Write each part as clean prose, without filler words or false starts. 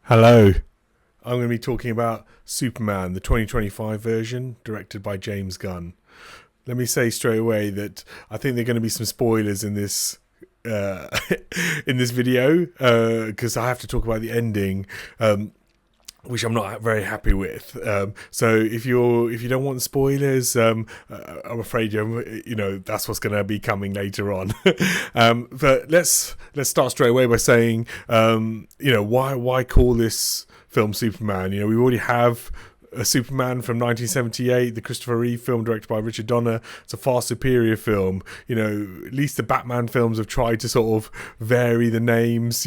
Hello. I'm going to be talking about Superman, the 2025 version, directed by James Gunn. Let me say straight away that I think there are going to be some spoilers in this uh, in this video because I have to talk about the ending, which I'm not very happy with. So if you don't want spoilers, I'm afraid that's what's going to be coming later on. But let's start straight away by saying why call this film Superman? We already have a Superman from 1978, the Christopher Reeve film directed by Richard Donner. It's a far superior film. At least the Batman films have tried to sort of vary the names.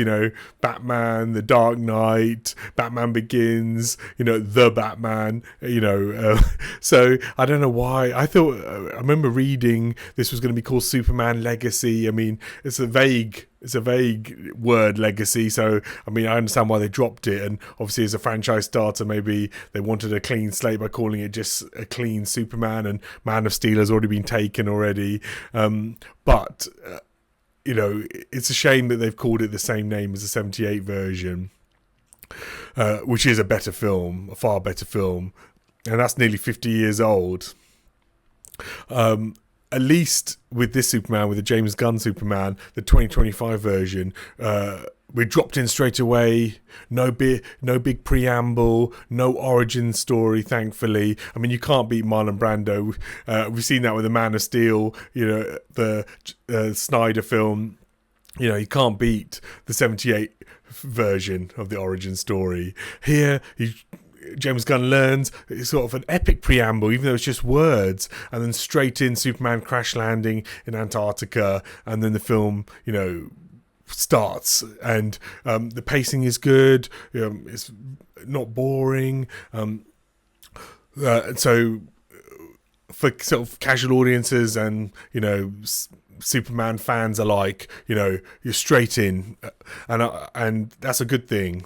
Batman, The Dark Knight, Batman Begins. The Batman. So I don't know why. I remember reading this was going to be called Superman Legacy. I mean, it's a vague word, legacy, so I understand why they dropped it, and obviously as a franchise starter maybe they wanted a clean slate by calling it just a clean Superman, and Man of Steel has already been taken already, but it's a shame that they've called it the same name as the 78 version, which is a far better film, and that's nearly 50 years old. At least with this Superman, with the James Gunn Superman, the 2025 version, we dropped in straight away. No big preamble, no origin story. Thankfully, you can't beat Marlon Brando. We've seen that with the Man of Steel. The Snyder film. You can't beat the 78 version of the origin story. Here, James Gunn learns it's sort of an epic preamble, even though it's just words, and then straight in Superman crash landing in Antarctica, and then the film, starts, and the pacing is good. It's not boring. So for sort of casual audiences and Superman fans alike, you're straight in, and that's a good thing.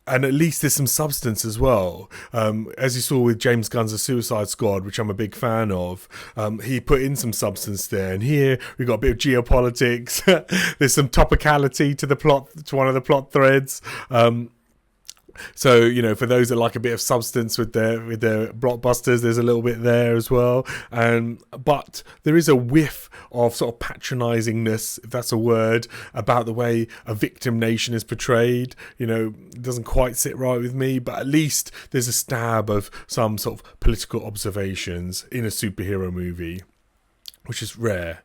And at least there's some substance as well. As you saw with James Gunn's The Suicide Squad, which I'm a big fan of, he put in some substance there. And here we've got a bit of geopolitics. There's some topicality to the plot, to one of the plot threads. So, for those that like a bit of substance with their blockbusters, there's a little bit there as well. But there is a whiff of sort of patronisingness, if that's a word, about the way a victim nation is portrayed. It doesn't quite sit right with me, but at least there's a stab of some sort of political observations in a superhero movie, which is rare.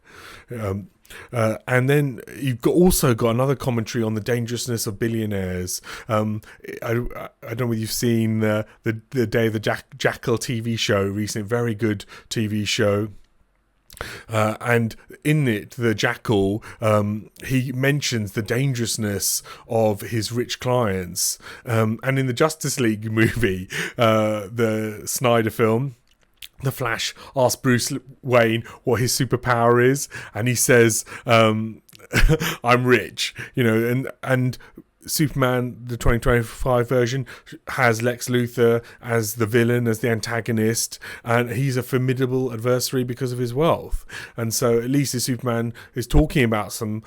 And then you've also got another commentary on the dangerousness of billionaires. I don't know whether you've seen the Day of the Jackal TV show recently, very good TV show. And in it, the Jackal, he mentions the dangerousness of his rich clients. And in the Justice League movie, the Snyder film, The Flash asks Bruce Wayne what his superpower is, and he says, "I'm rich." And Superman, the 2025 version, has Lex Luthor as the villain, as the antagonist, and he's a formidable adversary because of his wealth. And so, at least the Superman is talking about some,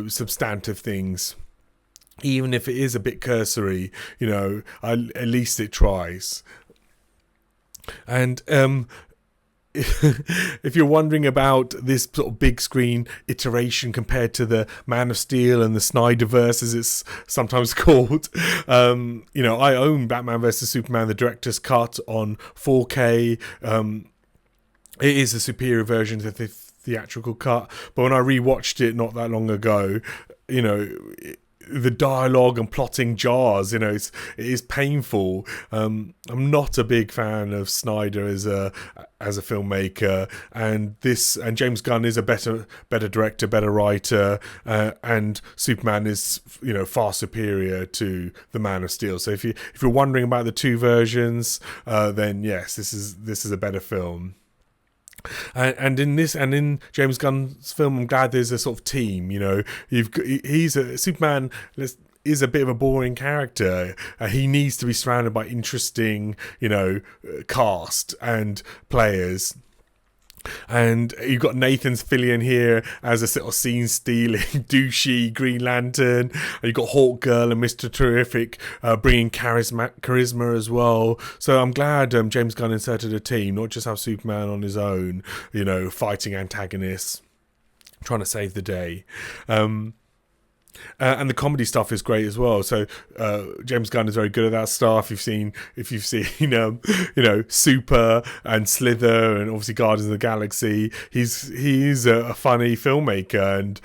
substantive things. Even if it is a bit cursory, at least it tries. And if you're wondering about this sort of big screen iteration compared to the Man of Steel and the Snyderverse, as it's sometimes called, I own Batman vs Superman, the director's cut, on 4K. It is a superior version to the theatrical cut, but when I rewatched it not that long ago, the dialogue and plotting jars. It is painful. I'm not a big fan of Snyder as a filmmaker, and James Gunn is a better director, better writer, and Superman is far superior to the Man of Steel. So if you're wondering about the two versions, then yes, this is a better film. And in James Gunn's film, I'm glad there's a sort of team. Superman is a bit of a boring character. He needs to be surrounded by interesting, cast and players. And you've got Nathan Fillion here as a sort of scene-stealing, douchey Green Lantern. And you've got Hawk Girl and Mr. Terrific bringing charisma as well. So I'm glad James Gunn inserted a team, not just have Superman on his own, fighting antagonists, trying to save the day. And the comedy stuff is great as well. So James Gunn is very good at that stuff. If you've seen Super and Slither and obviously Guardians of the Galaxy, he's a funny filmmaker, and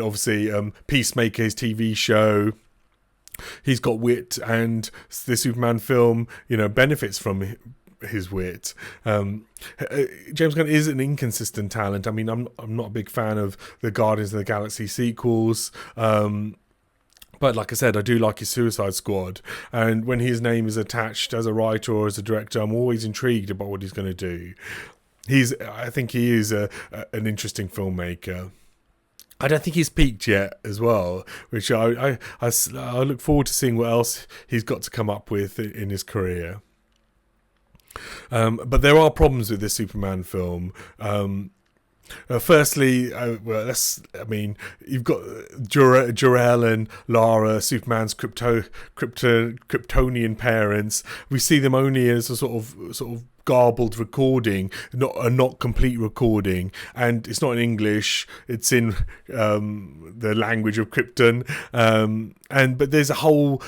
obviously Peacemaker, his TV show. He's got wit, and the Superman film benefits from his wit. James Gunn is an inconsistent talent. I mean, I'm not a big fan of the Guardians of the Galaxy sequels, but like I said, I do like his Suicide Squad, and when his name is attached as a writer or as a director, I'm always intrigued about what he's going to do. I think he is an interesting filmmaker. I don't think he's peaked yet as well, which I look forward to seeing what else he's got to come up with in his career. But there are problems with this Superman film. Firstly, you've got Jor-El and Lara, Superman's Kryptonian parents. We see them only as a sort of garbled recording, not complete recording, and it's not in English. It's in the language of Krypton, but there's a whole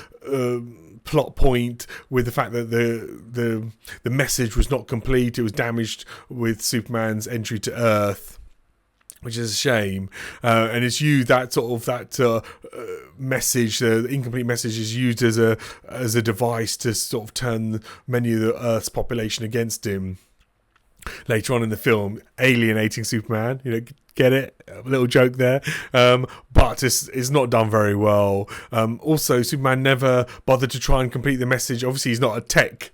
plot point with the fact that the message was not complete. It was damaged with Superman's entry to Earth, which is a shame. And it's used message, the incomplete message, is used as a device to sort of turn many of the Earth's population against him. Later on in the film, alienating Superman, get it? A little joke there. But it's not done very well. Also, Superman never bothered to try and complete the message. Obviously, he's not a tech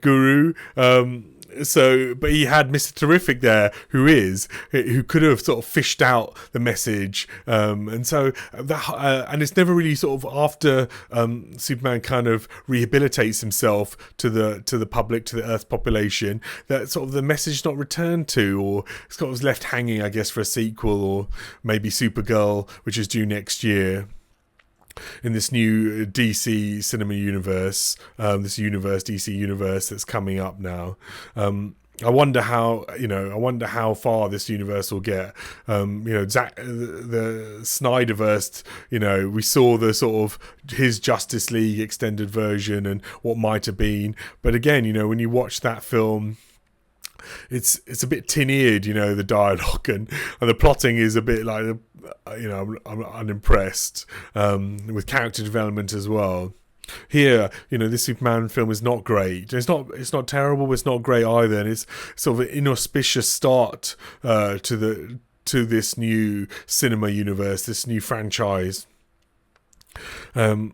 guru. But he had Mr. Terrific there, who could have sort of fished out the message, and it's never really sort of after Superman kind of rehabilitates himself to the public, to the Earth population, that sort of the message is not returned to, or it's got was left hanging, I guess, for a sequel, or maybe Supergirl, which is due next year. In this new DC cinema universe, DC universe that's coming up now. I wonder how far this universe will get. The Snyderverse, we saw the sort of his Justice League extended version and what might have been. But again, when you watch that film, it's a bit tin-eared, the dialogue and the plotting is a bit like, I'm unimpressed with character development as well. Here, this Superman film is not great. It's not terrible, but it's not great either, and it's sort of an inauspicious start to this new cinema universe, this new franchise. And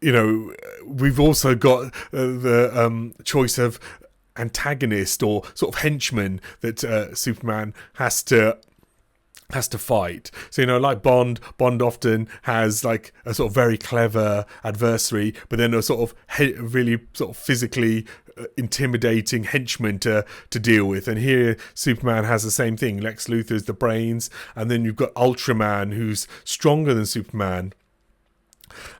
we've also got the choice of antagonist or sort of henchman that Superman has to fight. So like Bond often has like a sort of very clever adversary, but then a sort of really sort of physically intimidating henchman to deal with. And here Superman has the same thing. Lex Luthor is the brains, and then you've got Ultraman, who's stronger than Superman.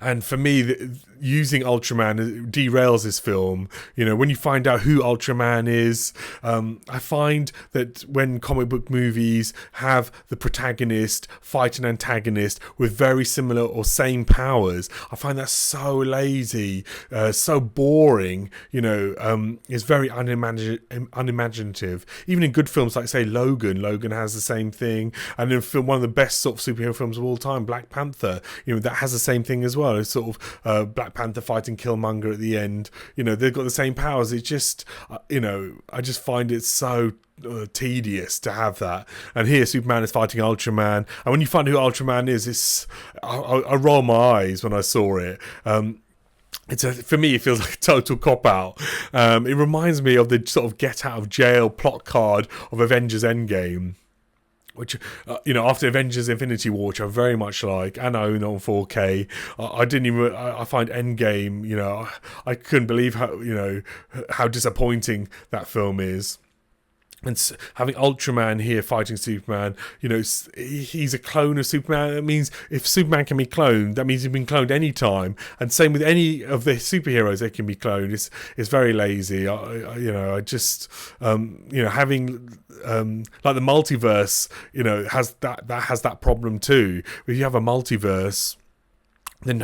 And for me, using Ultraman derails this film. When you find out who Ultraman is, I find that when comic book movies have the protagonist fight an antagonist with very similar or same powers, I find that so lazy, so boring. It's very unimaginative. Even in good films like, say, Logan has the same thing. And in one of the best sort of superhero films of all time, Black Panther, that has the same thing as well. It's sort of Black Panther fighting Killmonger at the end. They've got the same powers. It's just, I just find it so tedious to have that. And here Superman is fighting Ultraman, and when you find who Ultraman is, I roll my eyes when I saw it. For me, it feels like a total cop-out. It reminds me of the sort of get out of jail plot card of Avengers Endgame, which, after Avengers Infinity War, which I very much like, and I own on 4K, I find Endgame, I couldn't believe how disappointing that film is. and having Ultraman here fighting Superman, he's a clone of Superman. That means if Superman can be cloned, that means he's been cloned any time. And same with any of the superheroes, they can be cloned. It's very lazy. I just having like the multiverse, has that problem too. If you have a multiverse, then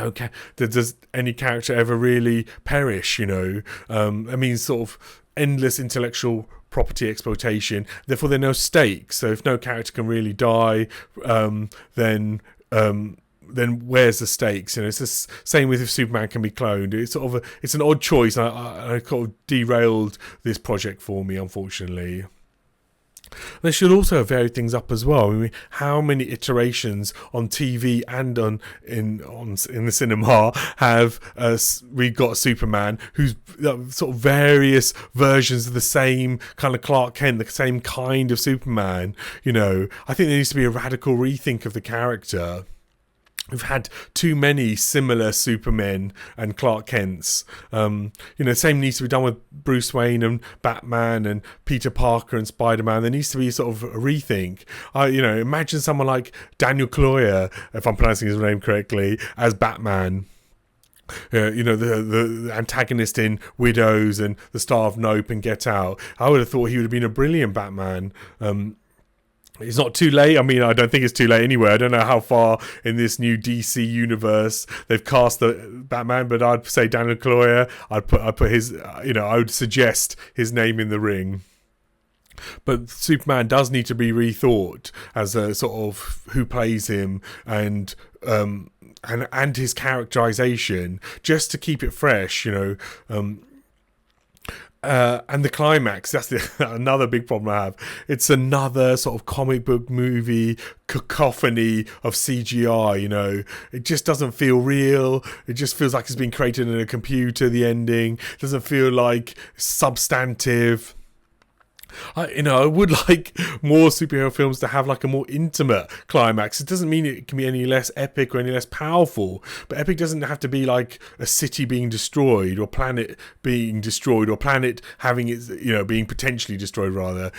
does any character ever really perish? I mean, sort of endless intellectual property exploitation. Therefore, there are no stakes. So if no character can really die, then where's the stakes? It's the same with if Superman can be cloned. It's an odd choice. I kind of derailed this project for me, unfortunately. They should also have varied things up as well. I mean, how many iterations on TV and in the cinema have we got Superman who's sort of various versions of the same kind of Clark Kent, the same kind of Superman? I think there needs to be a radical rethink of the character. We've had too many similar Supermen and Clark Kents. Same needs to be done with Bruce Wayne and Batman and Peter Parker and Spider-Man. There needs to be sort of a rethink. Imagine someone like Daniel Kaluuya, if I'm pronouncing his name correctly, as Batman. The antagonist in Widows and the star of Nope and Get Out. I would have thought he would have been a brilliant Batman. It's not too late. I mean, I don't think it's too late anyway. I don't know how far in this new DC universe they've cast the Batman, but I'd say Daniel Kaluuya. I'd put his, I would suggest his name in the ring. But Superman does need to be rethought as a sort of who plays him and his characterization, just to keep it fresh, and the climax, that's another big problem I have. It's another sort of comic book movie cacophony of CGI, It just doesn't feel real. It just feels like it's been created in a computer, the ending. It doesn't feel like substantive. I would like more superhero films to have like a more intimate climax. It doesn't mean it can be any less epic or any less powerful, but epic doesn't have to be like a city being destroyed or planet being destroyed or planet having its, being potentially destroyed rather.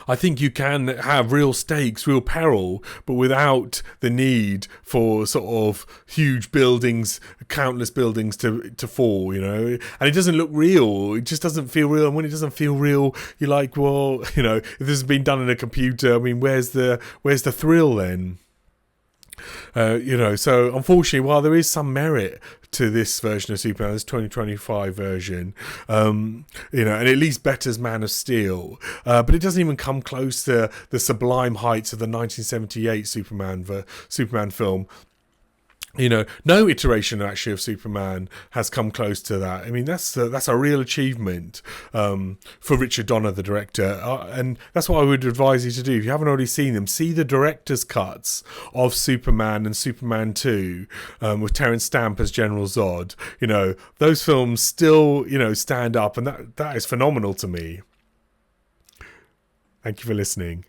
I think you can have real stakes, real peril, but without the need for sort of huge buildings, countless buildings to fall, And it doesn't look real. It just doesn't feel real. And when it doesn't feel real, you're like, well, if this has been done in a computer, I mean, where's the thrill then? So unfortunately, while there is some merit to this version of Superman, this 2025 version, and it at least betters Man of Steel, but it doesn't even come close to the sublime heights of the 1978 Superman film. No iteration actually of Superman has come close to that. I mean, that's a real achievement for Richard Donner, the director, and that's what I would advise you to do. If you haven't already seen them, see the director's cuts of Superman and Superman 2 with Terence Stamp as General Zod. Those films still stand up, and that is phenomenal to me. Thank you for listening.